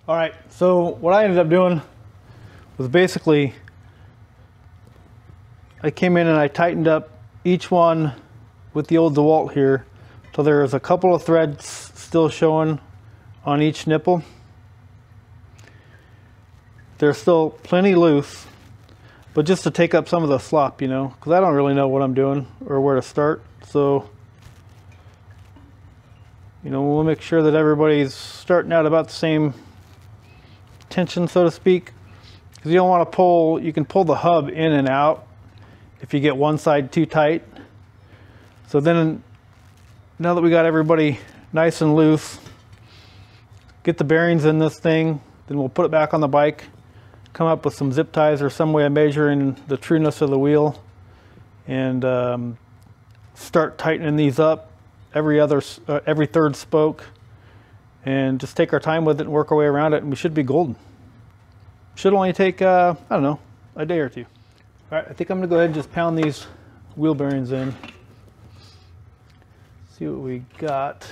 All right, so what I ended up doing was basically I came in and I tightened up each one with the old DeWalt here till there was a couple of threads still showing on each nipple. They're still plenty loose, but just to take up some of the slop, you know, because I don't really know what I'm doing or where to start. So, you know, we'll make sure that everybody's starting out about the same tension, so to speak, because you don't want to pull, you can pull the hub in and out if you get one side too tight. So then, now that we got everybody nice and loose, get the bearings in this thing, then we'll put it back on the bike, come up with some zip ties or some way of measuring the trueness of the wheel, and start tightening these up every third spoke, and just take our time with it and work our way around it, and we should be golden. Should only take, I don't know, a day or two. All right, I think I'm gonna go ahead and just pound these wheel bearings in. See what we got.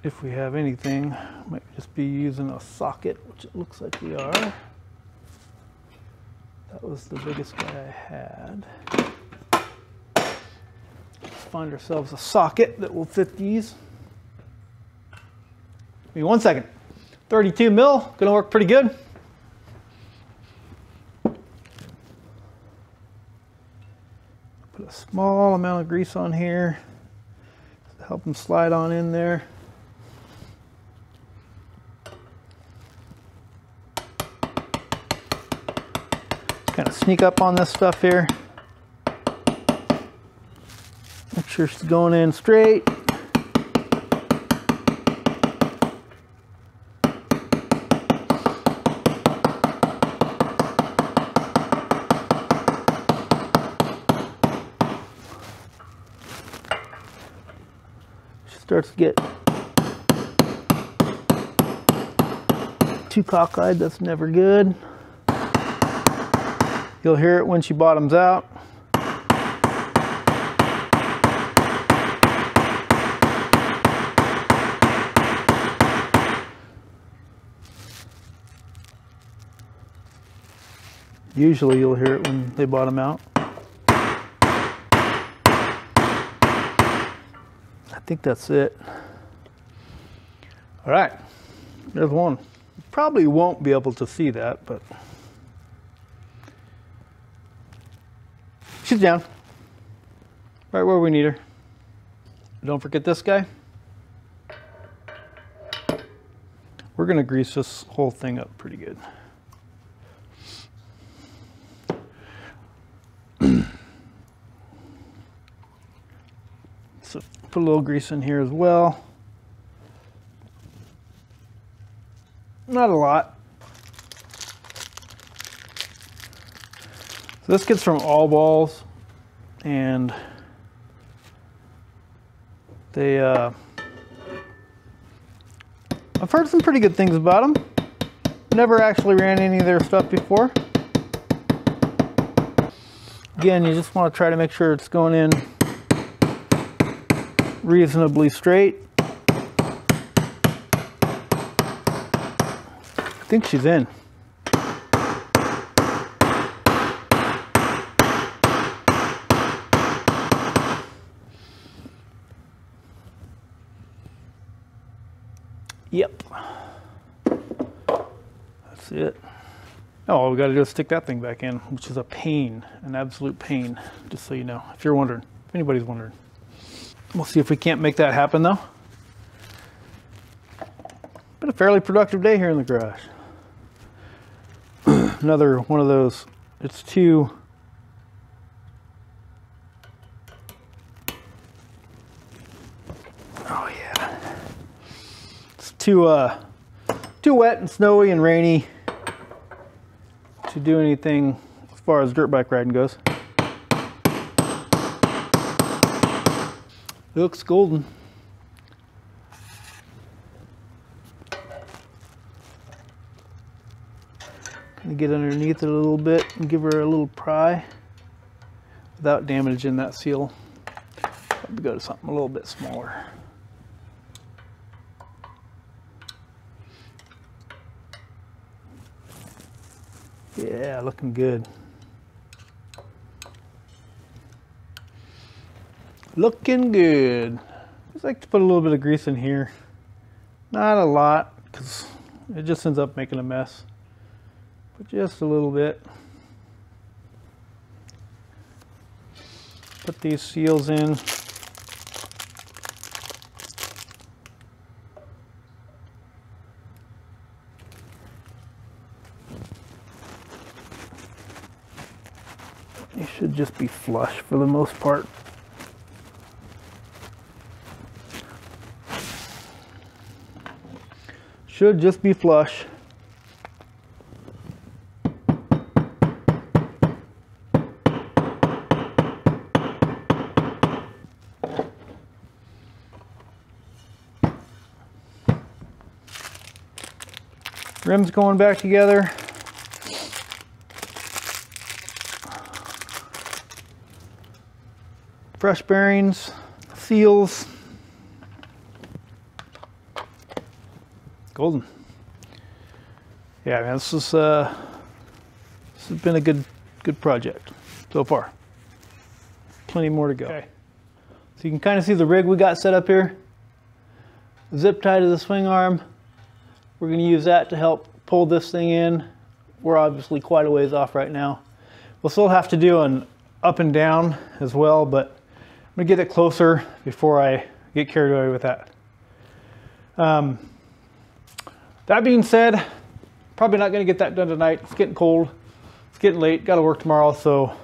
If we have anything, might just be using a socket, which it looks like we are. That was the biggest guy I had. Let's find ourselves a socket that will fit these. Give me 1 second. 32 mil, gonna work pretty good. Put a small amount of grease on here to help them slide on in there. Kind of sneak up on this stuff here. Make sure she's going in straight. Starts to get too cockeyed, that's never good. You'll hear it when she bottoms out. Usually you'll hear it when they bottom out. I think that's it. All right, there's one. You probably won't be able to see that, but she's down, right where we need her. Don't forget this guy. We're gonna grease this whole thing up pretty good. So put a little grease in here as well. Not a lot. So this gets from All Balls, and they I've heard some pretty good things about them. Never actually ran any of their stuff before. Again, you just want to try to make sure it's going in reasonably straight. I think she's in. Yep. That's it. Oh, all we got to do is stick that thing back in, which is a pain, an absolute pain, just so you know, if you're wondering, if anybody's wondering. We'll see if we can't make that happen though. Been a fairly productive day here in the garage. Another one of those, it's two too wet and snowy and rainy to do anything as far as dirt bike riding goes. It looks golden. Gonna get underneath it a little bit and give her a little pry without damaging that seal. Probably go to something a little bit smaller. Yeah, looking good. Looking good. Just like to put a little bit of grease in here. Not a lot, because it just ends up making a mess. But just a little bit. Put these seals in. They should just be flush for the most part. Should just be flush. Rims going back together. Fresh bearings, seals. Golden. Yeah, man, this has been a good project so far. Plenty more to go. Okay. So you can kind of see the rig we got set up here. Zip tie to the swing arm. We're going to use that to help pull this thing in. We're obviously quite a ways off right now. We'll still have to do an up and down as well, but I'm going to get it closer before I get carried away with that. That being said, probably not going to get that done tonight. It's getting cold. It's getting late. Got to work tomorrow, so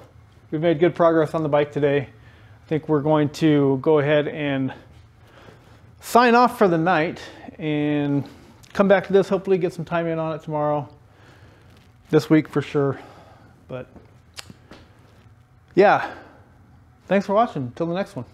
we've made good progress on the bike today. I think we're going to go ahead and sign off for the night and come back to this, hopefully get some time in on it tomorrow, this week for sure. But yeah, thanks for watching. Till the next one.